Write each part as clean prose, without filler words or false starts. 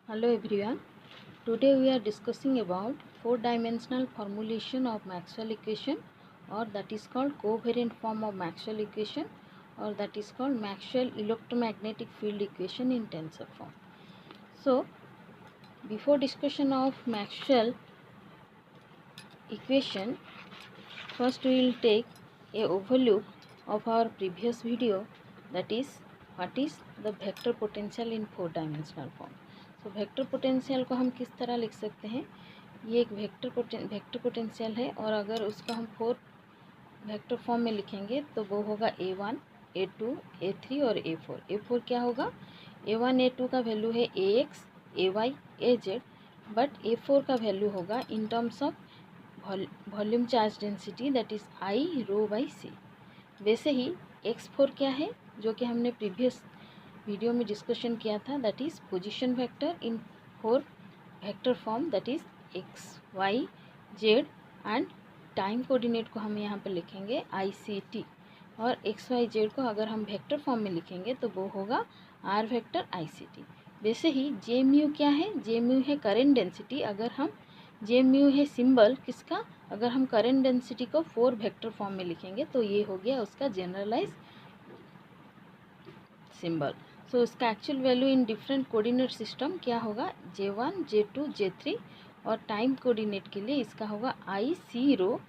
Hello everyone. Today we are discussing about four-dimensional formulation of Maxwell equation, or that is called covariant form of Maxwell equation, or that is called Maxwell electromagnetic field equation in tensor form. So before discussion of Maxwell equation, first we will take a overview of our previous video, that is what is the vector potential in four-dimensional form. तो vector potential को हम किस तरह लिख सकते हैं? ये एक वेक्टर पोटेंशियल है, और अगर उसका हम फोर वेक्टर फॉर्म में लिखेंगे तो वो होगा A1, A2, A3 और A4. A4 क्या होगा? A1 A2 का वैल्यू है AX, AY, AZ, but A4 का वैल्यू होगा in terms of volume charge density, that is I rho by C. वैसे ही X4 क्या है, जो कि हमने प्रीवियस वीडियो में डिस्कशन किया था, that is position vector in four vector form, that is X Y Z, and time coordinate को हम यहाँ पर लिखेंगे ICT, और एक्स वाई जेड को अगर हम वेक्टर फॉर्म में लिखेंगे तो वो होगा R वेक्टर ICT. वैसे ही जे म्यू क्या है? जे म्यू है करेंट डेंसिटी. अगर हम जे म्यू है सिंबल किसका? अगर हम करेंट डेंसिटी को फोर वेक्टर फॉर्म में लिखेंगे तो ये हो गया उसका जनरलाइज सिंबल. सो इसका actual value in different coordinate system क्या होगा? J1, J2, J3, और टाइम कोऑर्डिनेट के लिए इसका होगा IC रो,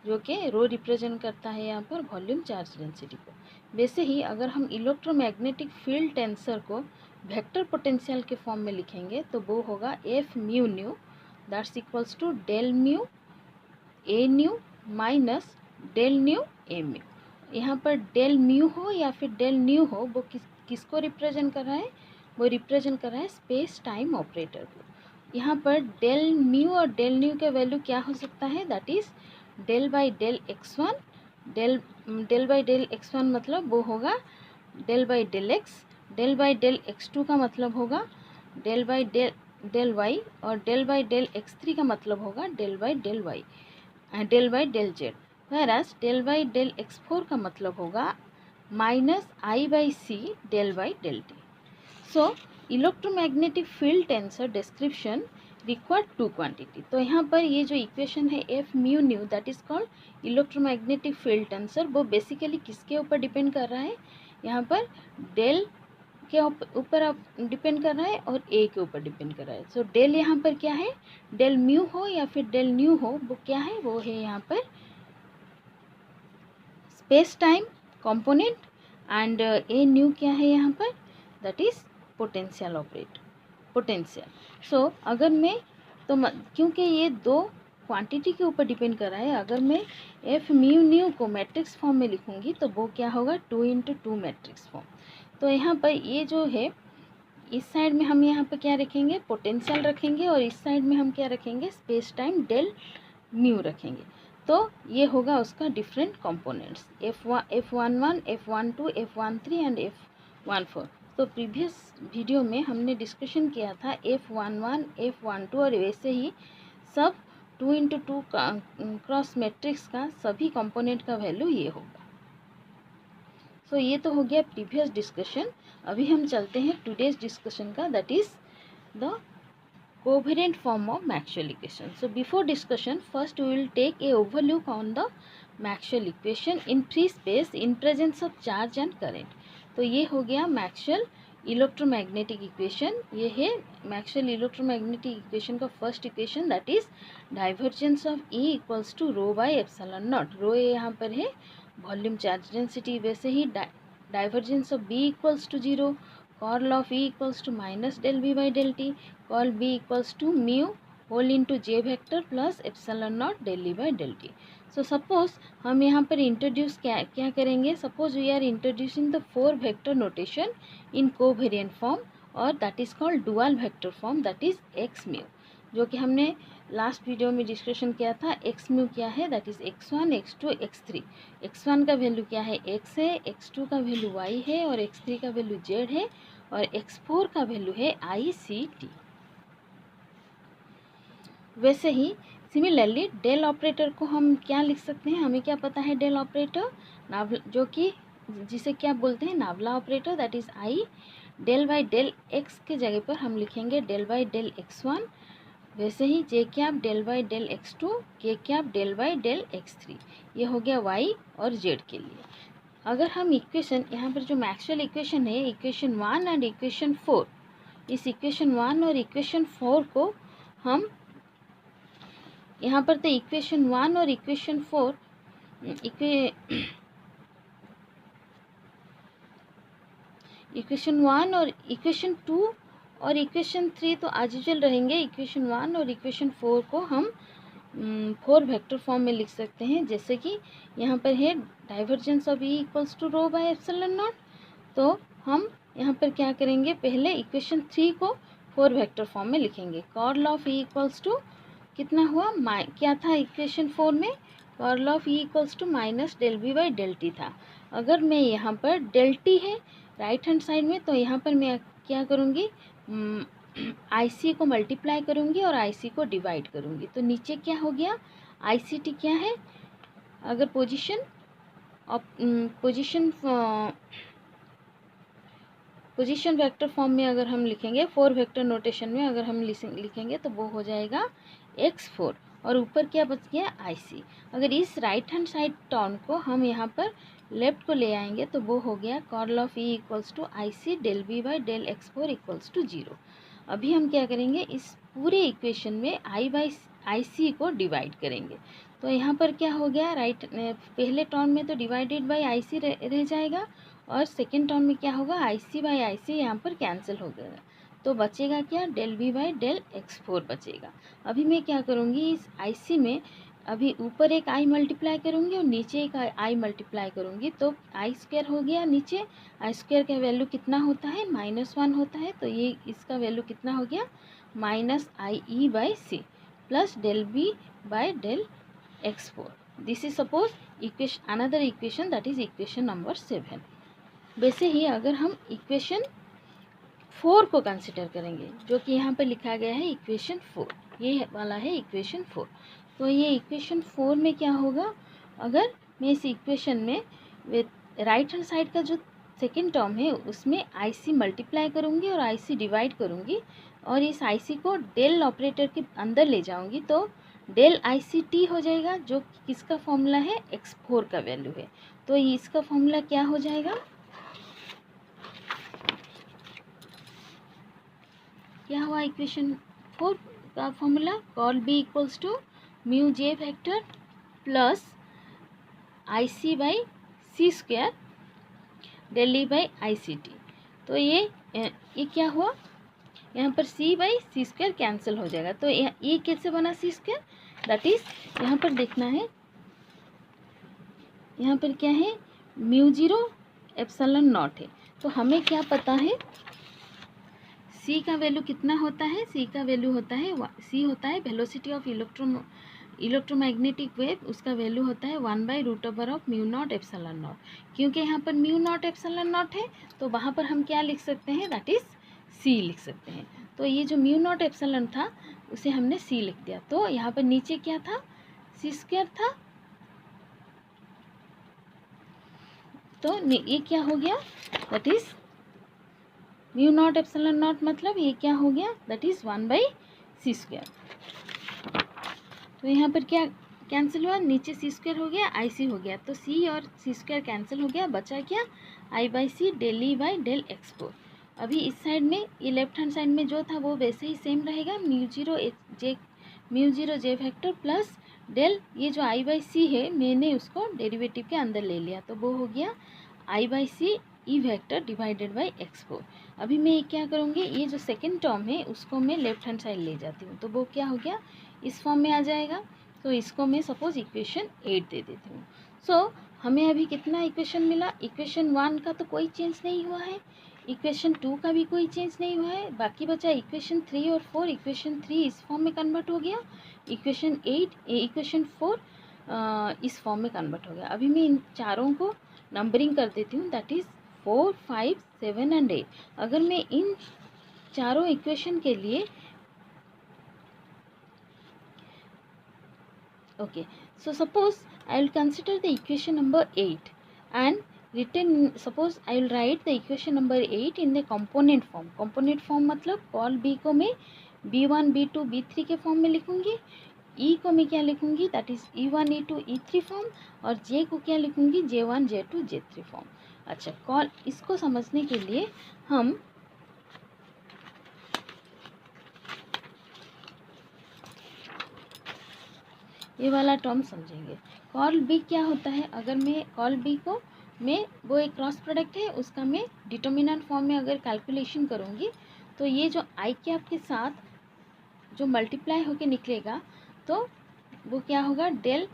जो कि रो रिप्रेजेंट करता है यहाँ पर वॉल्यूम चार्ज डेंसिटी को. वैसे ही अगर हम इलेक्ट्रोमैग्नेटिक फील्ड टेंसर को वेक्टर पोटेंशियल के फॉर्म में लिखेंगे तो वो होगा F mu nu, that's equals to del mu A nu minus del nu A mu. यहाँ पर डेल म्यू हो या फिर डेल न्यू हो, वो किसको रिप्रेजेंट कर रहा है? वो रिप्रेजेंट कर रहा है स्पेस टाइम ऑपरेटर को. यहाँ पर डेल म्यू और डेल न्यू का वैल्यू क्या हो सकता है? That is del by del x1. Del by del x1 मतलब वो होगा del by del x. Del by del x2 का मतलब होगा डेल बाई डेल y, और डेल बाई डेल x3 का मतलब होगा del by del y, del by del z. whereas del by del x4 का मतलब होगा minus I by C del by del T. So electromagnetic field tensor description required two quantity. तो यहाँ पर ये जो इक्वेशन है F mu nu, that is called electromagnetic field tensor, वो बेसिकली किसके ऊपर डिपेंड कर रहा है? यहाँ पर डेल के ऊपर डिपेंड कर रहा है और ए के ऊपर डिपेंड कर रहा है. सो डेल यहाँ पर क्या है? डेल म्यू हो या फिर डेल न्यू हो, वो क्या है? वो है यहाँ पर space time component, and A nu क्या है यहाँ पर? That is potential operator, potential. So अगर मैं क्योंकि ये दो क्वांटिटी के ऊपर डिपेंड कर रहा है, अगर मैं एफ म्यू न्यू को मैट्रिक्स फॉर्म में लिखूंगी तो वो क्या होगा? 2x2 matrix form. तो यहाँ पर ये जो है, इस साइड में हम यहाँ पर क्या रखेंगे? पोटेंशियल रखेंगे, और इस साइड में हम क्या रखेंगे? स्पेस टाइम डेल म्यू रखेंगे. तो ये होगा उसका different components F11, F12, F13 and F14. तो प्रीवियस वीडियो में हमने डिस्कशन किया था F11, F12, और वैसे ही सब 2x2 क्रॉस मैट्रिक्स का सभी कंपोनेंट का वैल्यू ये होगा. सो ये तो हो गया प्रीवियस डिस्कशन. अभी हम चलते हैं टुडेज डिस्कशन का, that is the covariant form of Maxwell equation. So before discussion, first we will take a overview on the Maxwell equation in free space in presence of charge and current. तो ये हो गया Maxwell electromagnetic equation. ये है Maxwell electromagnetic equation का first equation, that is divergence of E equals to rho by epsilon naught. Rho यहाँ पर है वॉल्यूम चार्ज डेंसिटी. वैसे ही divergence of B equals to 0, curl of E equals to minus del B by del t, curl B equals to mu whole into J vector plus epsilon naught del E by del T. So suppose हम यहाँ पर introduce क्या करेंगे? Suppose we are introducing the four vector notation in covariant form, और that is called dual vector form, that is X mu, जो कि हमने last video में डिस्कशन किया था. एक्स म्यू क्या है? That is x1, x2, x3. x1 का वैल्यू क्या है? x है, x2 का वैल्यू y है, और x3 का वैल्यू z है, और x4 का वैल्यू है ICT. वैसे ही सिमिलरली डेल ऑपरेटर को हम क्या लिख सकते हैं? हमें क्या पता है? डेल ऑपरेटर जो कि जिसे क्या बोलते हैं? Nabla operator, that is I del by del X के जगह पर हम लिखेंगे डेल बाई डेल x1, वैसे ही J cap del by del x2, के cap del by del x3। ये हो गया y और z के लिए। अगर हम इक्वेशन यहाँ पर जो मैक्सवेल इक्वेशन है, इक्वेशन 1 एंड इक्वेशन 4, इस इक्वेशन 1 और इक्वेशन 4 को हम यहाँ पर तो इक्वेशन 1 और इक्वेशन 4 इक्वेशन 1 और इक्वेशन 2 और इक्वेशन 3 तो एज यूजुअल रहेंगे। इक्वेशन 1 और इक्वेशन 4 को हम 4 वेक्टर फॉर्म में लिख सकते हैं, जैसे कि यहाँ पर है divergence of E equals to rho by epsilon naught. तो हम यहाँ पर क्या करेंगे, पहले इक्वेशन 3 को 4 वेक्टर फॉर्म में लिखेंगे। Curl of E equals to कितना हुआ, क्या था इक्वेशन 4 में, curl of E equals to minus del B by del T था। अगर मैं यहाँ पर डेल टी है राइट हैंड साइड में, तो यहाँ पर मैं क्या करूँगी, आई सी को मल्टीप्लाई करूँगी और आई सी को डिवाइड करूँगी। तो नीचे क्या हो गया, आई सी टी क्या है, अगर पोजीशन वेक्टर फॉर्म में अगर हम लिखेंगे, 4 वेक्टर नोटेशन में अगर हम लिखेंगे तो वो हो जाएगा x4 और ऊपर क्या बच गया, IC। अगर इस राइट हैंड साइड टर्म को हम यहाँ पर लेफ्ट को ले आएंगे तो वो हो गया curl of E equals to IC del B by del x4 equals to 0। अभी हम क्या करेंगे, इस पूरे इक्वेशन में I बाई IC को डिवाइड करेंगे। तो यहाँ पर क्या हो गया, पहले टर्म में तो डिवाइडेड बाई IC रह जाएगा और सेकेंड टर्म में क्या होगा, IC बाई IC यहाँ पर कैंसिल हो गया। तो बचेगा क्या, del B by del x4 बचेगा। अभी मैं क्या करूँगी, इस IC में अभी ऊपर एक i मल्टीप्लाई करूँगी और नीचे एक i मल्टीप्लाई करूँगी। तो आई स्क्वायर हो गया, नीचे आई स्क्वायर का वैल्यू कितना होता है, -1 होता है। तो ये इसका वैल्यू कितना हो गया, -IE by C plus del B by del x4। This is suppose equation, another equation, that is equation number 7। वैसे ही अगर हम इक्वेशन 4 को कंसिडर करेंगे, जो कि यहाँ पर लिखा गया है इक्वेशन 4, ये वाला है इक्वेशन 4। तो ये इक्वेशन 4 में क्या होगा, अगर मैं इस इक्वेशन में राइट हैंड साइड का जो सेकेंड टर्म है उसमें IC मल्टीप्लाई करूँगी और IC डिवाइड करूँगी और इस IC को डेल ऑपरेटर के अंदर ले जाऊँगी, तो डेल ICT हो जाएगा, जो किसका फॉर्मूला है, x4 का वैल्यू है। तो इसका फॉर्मूला क्या हो जाएगा, क्या हुआ, इक्वेशन 4 का formula curl B equals to mu J vector plus IC by C square del E by ICT। तो ये क्या हुआ, यहाँ पर c by C square cancel हो जाएगा। तो ये कैसे बना सी स्क्वायर, दैट इज यहाँ पर देखना है, यहाँ पर क्या है, μ0 एप्सिलॉन नॉट है। तो हमें क्या पता है, c का वैल्यू कितना होता है, c का वैल्यू होता है, c होता है वेलोसिटी ऑफ इलेक्ट्रोमैग्नेटिक वेव, उसका वैल्यू होता है 1/√ओवर ऑफ μ0 एप्सिलॉन नॉट। क्योंकि यहाँ पर μ0 एप्सिलॉन नॉट है तो वहाँ पर हम क्या लिख सकते हैं, दैट इज c लिख सकते हैं। तो ये जो μ0 एप्सिलॉन था उसे हमने c लिख दिया। तो यहाँ पर नीचे क्या था, c स्क्वायर था, तो ये क्या हो गया, दैट इज μ0 एप्सिलॉन नॉट, मतलब ये क्या हो गया, दैट इज 1/c स्क्वायर। तो यहाँ पर क्या कैंसिल हुआ, नीचे c स्क्वायर हो गया, IC हो गया, तो c और c स्क्वायर कैंसिल हो गया, बचा क्या, I by C del E by del x4। अभी इस साइड में, ये लेफ्ट हैंड साइड में जो था वो वैसे ही सेम रहेगा, μ0 जे फैक्टर प्लस डेल, ये जो I बाई सी है मैंने उसको डेरिवेटिव के अंदर ले लिया, तो वो हो गया I by C E vector divided by x4। अभी मैं क्या करूँगी, ये जो सेकेंड टर्म है उसको मैं लेफ्ट हैंड साइड ले जाती हूँ, तो वो क्या हो गया, इस फॉर्म में आ जाएगा। तो इसको मैं सपोज इक्वेशन 8 दे देती हूँ। सो हमें अभी कितना इक्वेशन मिला, इक्वेशन 1 का तो कोई चेंज नहीं हुआ है, इक्वेशन 2 का भी कोई चेंज नहीं हुआ है, बाकी बचा इक्वेशन 3 और 4। इक्वेशन 3 इस फॉर्म में कन्वर्ट हो गया, इक्वेशन 4 इस फॉर्म में कन्वर्ट हो गया। अभी मैं इन चारों को नंबरिंग कर देती हूँ, दैट इज़ 4, 5, 7 एंड 8। अगर मैं इन चारों इक्वेशन के लिए okay, so suppose I will consider the equation number 8 and written, suppose I will write the equation number 8 in the component form. component form मतलब कॉल b को मैं b1 b2 b3 के form में लिखूंगी, e को मैं क्या लिखूंगी, that is e1 e2 e3 form, और j को क्या लिखूंगी, j1 j2 j3 फॉर्म। अच्छा, कॉल इसको समझने के लिए हम ये वाला टर्म समझेंगे। कॉल बी क्या होता है, अगर मैं कॉल बी को मैं वो एक क्रॉस प्रोडक्ट है, उसका मैं डिटर्मिनेंट फॉर्म में अगर कैलकुलेशन करूँगी तो ये जो आई कैप के साथ जो मल्टीप्लाई होके निकलेगा तो वो क्या होगा, del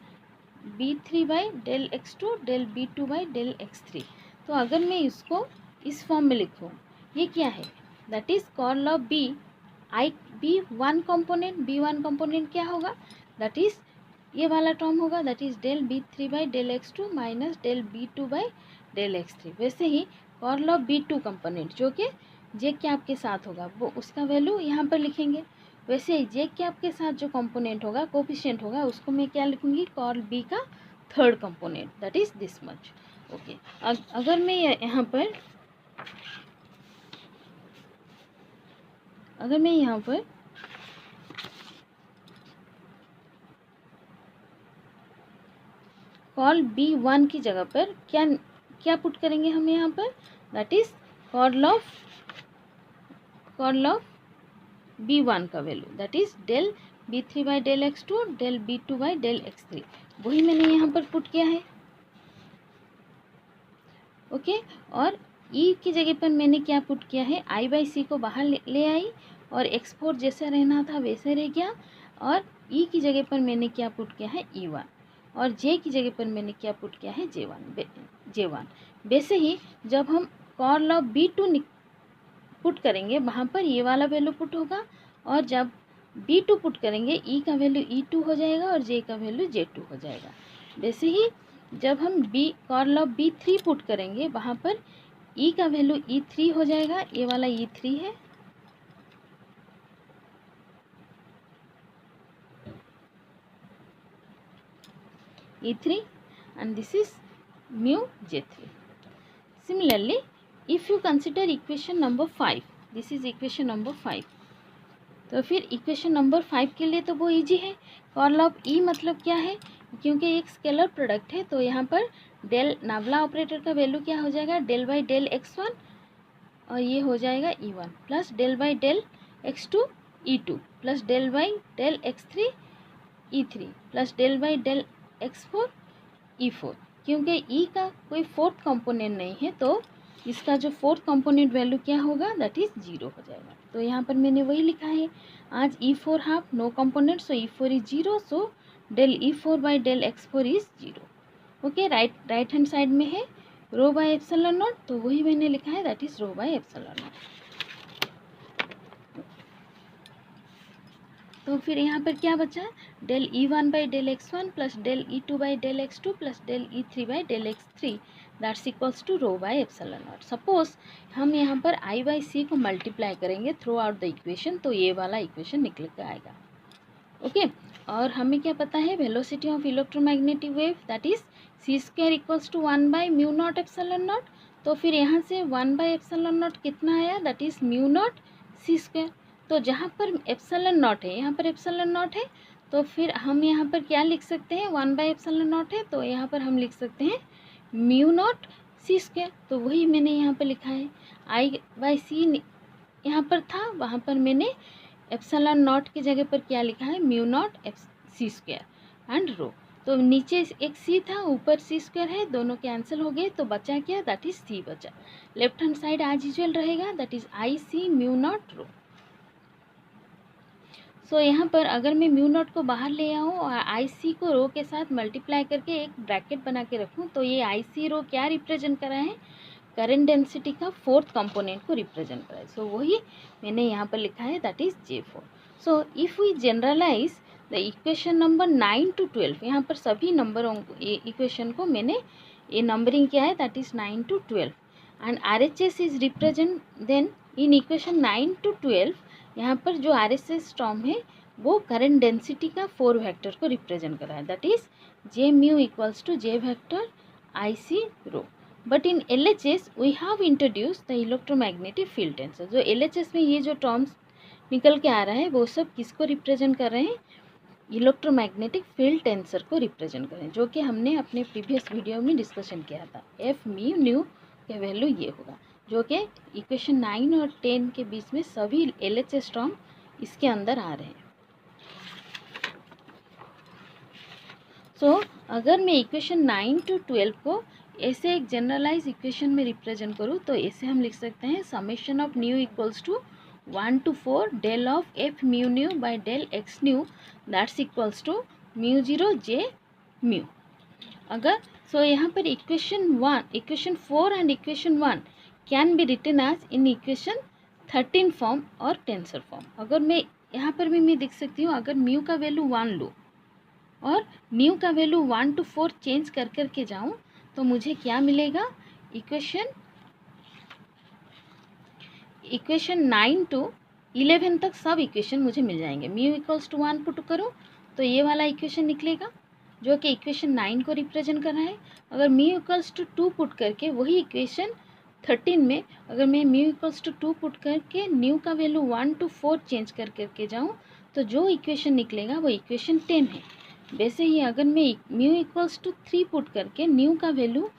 b3 by del x2 del b2 by del x3। तो अगर मैं इसको इस फॉर्म में लिखूँ, ये क्या है, that is curl of B I b1 component क्या होगा, दैट इज ये वाला टर्म होगा, that is del b3 by del x2 minus del b2 by del x3। वैसे ही कॉल ऑफ b2 कंपोनेंट जो कि जे कैप के साथ होगा वो उसका वैल्यू यहाँ पर लिखेंगे। वैसे ही जे कैप के साथ जो कंपोनेंट होगा, कोफिशिएंट होगा, उसको मैं क्या लिखूंगी, कॉल बी का third component, that is this much. Okay, अगर मैं यहाँ पर कॉल b1 की जगह पर क्या क्या पुट करेंगे हम यहाँ पर, that is curl of b1 का value, that is del b3 by del x2 del b2 by del x3, वही मैंने यहाँ पर पुट किया है। ओके, और e की जगह पर मैंने क्या पुट किया है, i बाई सी को बाहर ले आई और x4 जैसा रहना था वैसे रह गया, और e की जगह पर मैंने क्या पुट किया है, e1, और j की जगह पर मैंने क्या पुट किया है, j1। वैसे ही जब हम कॉल ऑफ b2 पुट करेंगे वहाँ पर ये वाला वैल्यू पुट होगा, और जब b2 पुट करेंगे e का वैल्यू e2 हो जाएगा और j का वैल्यू j2 हो जाएगा। वैसे ही जब हम कॉल ऑफ b3 पुट करेंगे वहाँ पर e का वैल्यू e3 हो जाएगा, ये वाला e3 है, e3 and this is mu j3. Similarly, if you consider equation number 5, this is equation number 5, तो फिर इक्वेशन नंबर 5 के लिए तो वो इजी है। कॉल ऑफ ई मतलब क्या है, क्योंकि एक स्केलर प्रोडक्ट है तो यहाँ पर डेल नावला ऑपरेटर का वैल्यू क्या हो जाएगा, डेल बाई डेल x1, और ये हो जाएगा e1 plus del by del x2 e2 plus del by del x3 e3 plus del by del x4 e4। क्योंकि e का कोई फोर्थ कंपोनेंट नहीं है तो इसका जो फोर्थ कंपोनेंट वैल्यू क्या होगा, दैट इज 0 हो जाएगा। तो यहाँ पर मैंने वही लिखा है, आज e4 half no component, so e4 is 0, so del e4 by del x4 is 0। Okay, right hand side में है रो बाई एप्सिलॉन नॉट, तो वही मैंने लिखा है, that is rho by epsilon naught. तो फिर यहाँ पर क्या बचा, del e1 by del x1 plus del e2 by del x2 plus del e3 by del x3, that's equals to rho by epsilon naught. Suppose हम यहाँ पर i by सी को मल्टीप्लाई करेंगे थ्रू आउट द इक्वेशन, तो ये वाला equation निकल के आएगा। ओके, और हमें क्या पता है, velocity of electromagnetic wave that is C square equals to 1 by mu naught epsilon naught. तो फिर यहाँ से 1 बाई एप्सिलॉन नॉट कितना आया, that is mu naught C square. तो जहाँ पर एप्सिलॉन नॉट है, यहाँ पर एप्सिलॉन नॉट है, तो फिर हम यहाँ पर क्या लिख सकते हैं, 1 बाई एप्सिलॉन नॉट है, तो यहाँ पर हम लिख सकते हैं म्यू नॉट सी स्क्वायर। तो वही मैंने यहाँ पर लिखा है, आई बाई सी यहाँ पर था, वहाँ पर मैंने एप्सिलॉन नॉट की जगह पर क्या लिखा है, mu naught C square and rho. तो नीचे एक सी था, ऊपर सी स्क्वायर है, दोनों कैंसिल हो गए, तो बचा क्या, दैट इज सी बचा। Left hand side as usual रहेगा, that is I C mu naught rho. So यहाँ पर अगर मैं म्यू नॉट को बाहर ले आऊँ और आई सी को रो के साथ मल्टीप्लाई करके एक ब्रैकेट बना के रखूँ, तो ये आई सी रो क्या रिप्रेजेंट कर रहा है, करंट डेंसिटी का फोर्थ कंपोनेंट को रिप्रेजेंट कर रहा है। सो वही मैंने यहाँ पर लिखा है, that is J4। So if we generalise the equation number 9 to 12, यहाँ पर सभी नंबरों को इक्वेशन को मैंने ये नंबरिंग किया है, that is 9 to 12 and RHS is represent then in equation 9 to 12। यहाँ पर जो RHS टर्म है वो करंट डेंसिटी का 4 वेक्टर को रिप्रेजेंट कर रहा है, that is J mu equals to J vector I C rho. But in LHS we have introduce the electromagnetic field tensor. जो LHS में ये जो टर्म्स निकल के आ रहा है वो सब किसको रिप्रेजेंट कर रहे हैं? इलेक्ट्रोमैग्नेटिक फील्ड टेंसर को रिप्रेजेंट करें, जो कि हमने अपने प्रीवियस वीडियो में डिस्कशन किया था। एफ म्यू न्यू का वैल्यू ये होगा, जो कि इक्वेशन 9 और 10 के बीच में सभी LHS टर्म इसके अंदर आ रहे हैं। सो अगर मैं इक्वेशन 9 to 12 को ऐसे एक जनरलाइज इक्वेशन में रिप्रेजेंट करूँ तो ऐसे हम लिख सकते हैं summation of nu equals to 1 to 4 del of f mu nu by del x nu that's equals to mu 0 j mu। अगर यहाँ पर equation 4 and equation 1 can be written as in equation 13 form और tensor form. अगर मैं यहाँ पर भी मैं देख सकती हूँ, अगर म्यू का वैल्यू 1 लूँ और न्यू का वैल्यू 1 to 4 चेंज कर करके जाऊँ तो मुझे क्या मिलेगा? इक्वेशन 9 to 11 तक सब इक्वेशन मुझे मिल जाएंगे। म्यू इक्वल्स टू 1 पुट करूँ तो ये वाला इक्वेशन निकलेगा जो कि इक्वेशन 9 को रिप्रेजेंट कर रहा है। अगर म्यू इक्वल्स टू 2 पुट करके वही इक्वेशन 13 में अगर मैं म्यू इक्वल्स टू 2 पुट करके न्यू का वैल्यू 1 to 4 चेंज कर करके जाऊँ तो जो इक्वेशन निकलेगा वो इक्वेशन 10 है। वैसे ही अगर मैं म्यू इक्वल्स टू 3 पुट करके न्यू का वैल्यू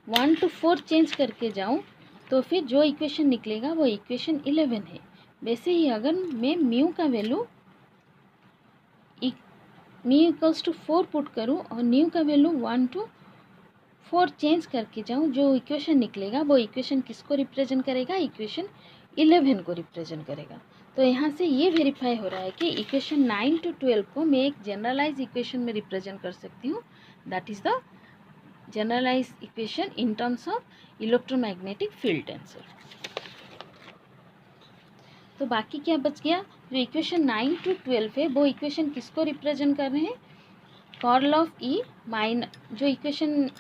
1 to 4 चेंज करके जाऊँ तो फिर जो इक्वेशन निकलेगा वो इक्वेशन 11 है। वैसे ही अगर मैं म्यू का value mu equals to 4 put करूँ और न्यू का वैल्यू 1 to 4 चेंज करके जाऊँ, जो इक्वेशन निकलेगा वो इक्वेशन किसको रिप्रेजेंट करेगा? इक्वेशन 11 को रिप्रेजेंट करेगा। तो यहाँ से ये वेरीफाई हो रहा है कि इक्वेशन 9 to 12 को मैं एक जनरलाइज इक्वेशन में रिप्रेजेंट कर सकती हूँ, that is the generalise equation in terms of electromagnetic field tensor. तो बाकी क्या बच गया? जो इक्वेशन 9 to 12 है वो इक्वेशन किसको रिप्रेजेंट कर रहे हैं? कर्ल ऑफ ई माइन, जो इक्वेशन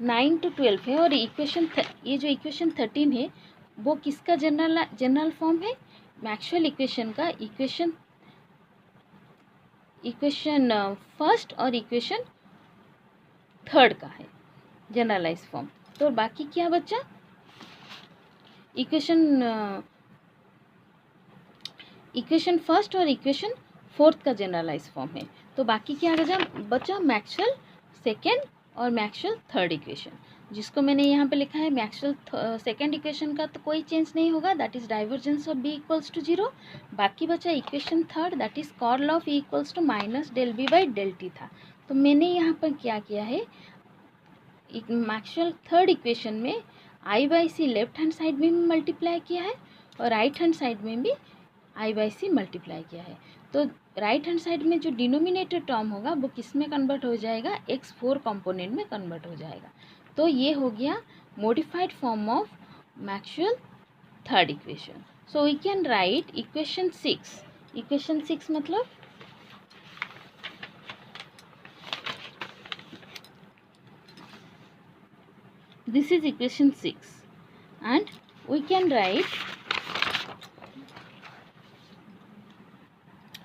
9 to 12 है और ये जो इक्वेशन 13 है वो किसका जनरल फॉर्म है? मैक्सवेल इक्वेशन का इक्वेशन फर्स्ट और इक्वेशन थर्ड का है जनरलाइज फॉर्म। तो बाकी क्या बचा? इक्वेशन फर्स्ट और इक्वेशन फोर्थ का जनरलाइज फॉर्म है। तो बाकी क्या बचा? मैक्सवेल सेकेंड और मैक्सवेल थर्ड इक्वेशन, जिसको मैंने यहाँ पे लिखा है मैक्सवेल सेकेंड इक्वेशन का तो कोई चेंज नहीं होगा, that is divergence of B equals to 0। बाकी बचा equation third, that is curl of E equals to minus del B by del T था। तो मैंने यहाँ पर क्या किया है, मैक्सवेल थर्ड इक्वेशन में I by C left hand side में भी मल्टीप्लाई किया है और राइट हैंड साइड में भी आई बाई सी मल्टीप्लाई किया है। तो राइट हैंड साइड में जो डिनोमिनेटर टर्म होगा वो किस में कन्वर्ट हो जाएगा? x4 कंपोनेंट में कन्वर्ट हो जाएगा। तो ये हो गया modified form of Maxwell third equation. So we can write equation 6। Equation 6 मतलब this is equation 6 and we can write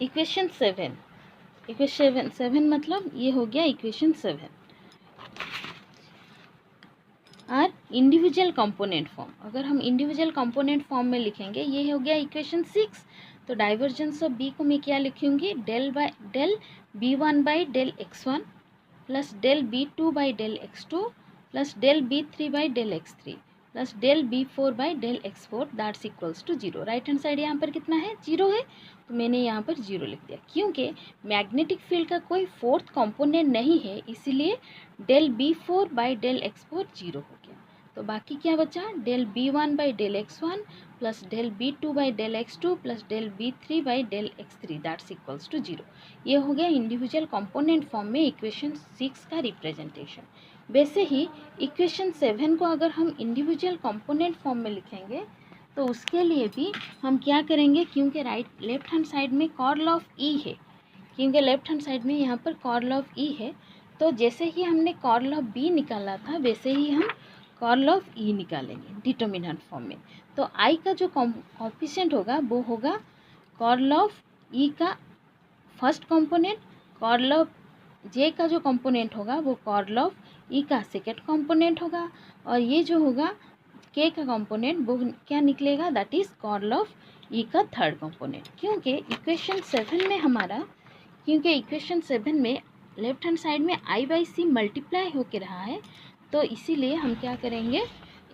equation 7। Equation 7 मतलब ये हो गया इक्वेशन 7 और इंडिविजुअल कंपोनेंट फॉर्म। अगर हम इंडिविजुअल कंपोनेंट फॉर्म में लिखेंगे, ये हो गया इक्वेशन 6। तो डाइवर्जेंस ऑफ बी को मैं क्या लिखूंगी? Del b1 by del x1 plus del b2 by del x2 plus del b3 by del x3 plus del b4 by del x4 that's equals to 0। Right hand side यहाँ पर कितना है? 0 है, तो मैंने यहाँ पर 0 लिख दिया। क्योंकि मैग्नेटिक फील्ड का कोई फोर्थ कंपोनेंट नहीं है, इसीलिए del b4 by del x4 0 हो गया। तो बाकी क्या बचा? Del b1 by del x1 plus del b2 by del x2 plus del b3 by del x3 that's equals to 0। ये हो गया इंडिविजुअल कंपोनेंट फॉर्म में इक्वेशन 6 का रिप्रेजेंटेशन। वैसे ही इक्वेशन 7 को अगर हम इंडिविजुअल कंपोनेंट फॉर्म में लिखेंगे तो उसके लिए भी हम क्या करेंगे? क्योंकि लेफ्ट हैंड साइड में कर्ल ऑफ ई है, क्योंकि लेफ्ट हैंड साइड में यहाँ पर कर्ल ऑफ ई है, तो जैसे ही हमने कर्ल ऑफ बी निकाला था वैसे ही हम कर्ल ऑफ ई निकालेंगे डिटर्मिनेंट फॉर्म में। तो आई का जो कोएफिशिएंट होगा वो होगा कर्ल ऑफ ई का फर्स्ट कंपोनेंट, कर्ल ऑफ जे का जो कंपोनेंट होगा वो कर्ल ऑफ ई का सेकेंड कंपोनेंट होगा, और ये जो होगा के का कंपोनेंट वो क्या निकलेगा, दैट इज़ कर्ल ऑफ ई का थर्ड कंपोनेंट। क्योंकि इक्वेशन 7 में लेफ्ट हैंड साइड में आई बाई सी मल्टीप्लाई होके रहा है, तो इसीलिए हम क्या करेंगे,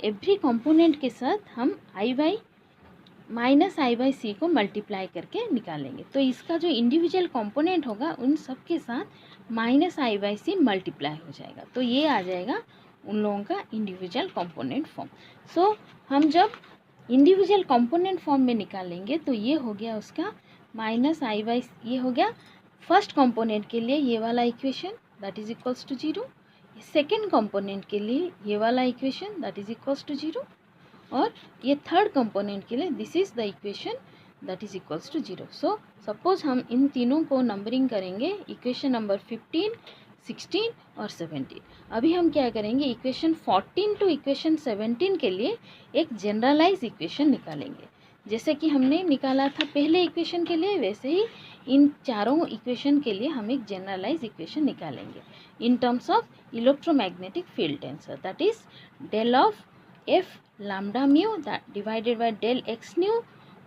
एवरी कंपोनेंट के साथ हम आई बाई सी को मल्टीप्लाई करके निकालेंगे। तो इसका जो इंडिविजुअल कंपोनेंट होगा उन सब के साथ minus I by C multiply हो जाएगा, तो ये आ जाएगा उन लोगों का इंडिविजुअल कंपोनेंट फॉर्म। सो हम जब इंडिविजुअल कंपोनेंट फॉर्म में निकालेंगे तो ये हो गया उसका माइनस आई बाई, ये हो गया फर्स्ट कंपोनेंट के लिए ये वाला equation that is equals to 0, second component के लिए ये वाला equation that is equals to 0, और ये थर्ड कंपोनेंट के लिए this is the equation that is equals to 0। So suppose हम इन तीनों को नंबरिंग करेंगे, इक्वेशन नंबर 15, 16 और 17। अभी हम क्या करेंगे, इक्वेशन 14 टू इक्वेशन 17 के लिए एक जनरलाइज इक्वेशन निकालेंगे। जैसे कि हमने निकाला था पहले इक्वेशन के लिए, वैसे ही इन चारों इक्वेशन के लिए हम एक जनरलाइज इक्वेशन निकालेंगे in terms of electromagnetic field tensor, that is del of F lambda mu that divided by del x nu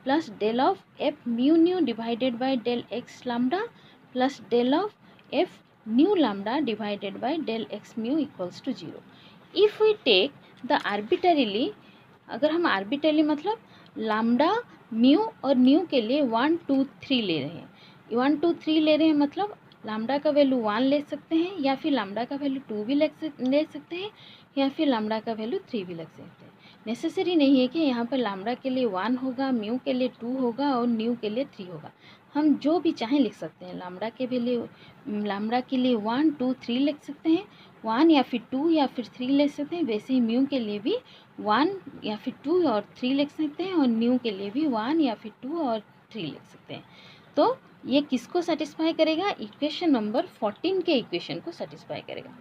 plus del of f mu nu divided by del x lambda plus del of f nu lambda divided by del x mu equals to 0. If we take the arbitrarily, अगर हम arbitrarily मतलब lambda mu और nu के लिए 1 2 3 ले रहे हैं, 1 2 3 ले रहे हैं मतलब लैम्डा का वैल्यू 1 ले सकते हैं, या फिर लैम्डा का वैल्यू 2 भी ले सकते हैं, या फिर लैम्डा का वैल्यू 3 भी ले सकते हैं। नेसेसरी नहीं है कि यहाँ पर लैम्डा के लिए 1 होगा, म्यू के लिए 2 होगा और न्यू के लिए 3 होगा। हम जो भी चाहें लिख सकते हैं। लैम्डा के लिए 1 2 3 लिख सकते हैं, 1 या फिर 2 या फिर 3 लिख सकते हैं। वैसे ही म्यू के लिए भी 1 या फिर 2 और 3 लिख सकते हैं, और न्यू के लिए भी 1 या फिर 2 और 3 लिख सकते हैं। तो ये किसको सेटिस्फाई करेगा, इक्वेशन नंबर 14 के इक्वेशन को सेटिस्फाई करेगा।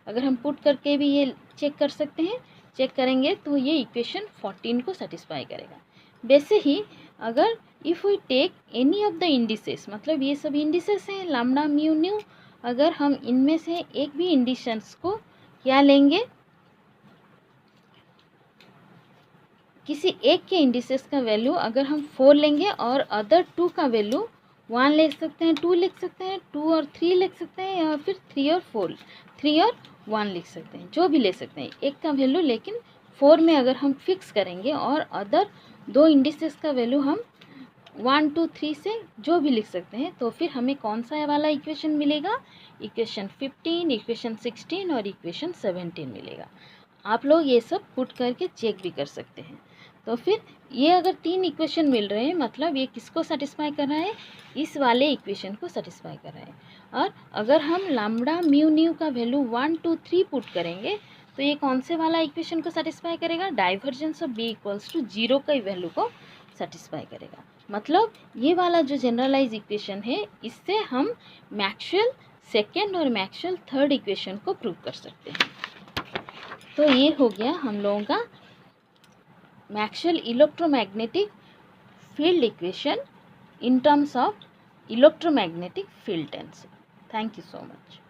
अगर हम पुट करके भी ये चेक कर सकते हैं, चेक करेंगे तो ये इक्वेशन 14 को सेटिस्फाई करेगा। वैसे ही अगर if we take any of the indices, मतलब ये सब इंडिसेस हैं लैम्डा म्यू न्यू, अगर हम इनमें से एक भी इंडिसेस को क्या लेंगे, किसी एक के इंडिसेस का वैल्यू अगर हम 4 लेंगे और अदर 2 का वैल्यू 1 ले सकते हैं, 2 लिख सकते हैं, 2 और 3 लिख सकते हैं, या फिर 3 और 4, 3 और 1 लिख सकते हैं, जो भी ले सकते हैं एक का वैल्यू। लेकिन 4 में अगर हम फिक्स करेंगे और अदर 2 इंडिसेस का वैल्यू हम 1 2 3 से जो भी लिख सकते हैं, तो फिर हमें कौन सा वाला इक्वेशन मिलेगा, इक्वेशन 15, इक्वेशन 16 और इक्वेशन 17 मिलेगा। आप लोग ये सब पुट करके चेक भी कर सकते हैं। तो फिर ये अगर 3 इक्वेशन मिल रहे हैं मतलब ये किसको सेटिस्फाई कर रहा है, इस वाले इक्वेशन को सेटिस्फाई कर रहा है। और अगर हम लैम्डा म्यू न्यू का वैल्यू 1 2 3 पुट करेंगे तो ये कौन से वाला इक्वेशन को सेटिस्फाई करेगा, divergence of B equals to 0 का वैल्यू को सेटिस्फाई करेगा। मतलब ये वाला जो जनरलाइज इक्वेशन है, इससे हम मैक्सवेल सेकेंड और मैक्सवेल थर्ड इक्वेशन को प्रूव कर सकते हैं। तो ये हो गया हम लोगों का Maxwell electromagnetic field equation in terms of electromagnetic field tensor. Thank you so much.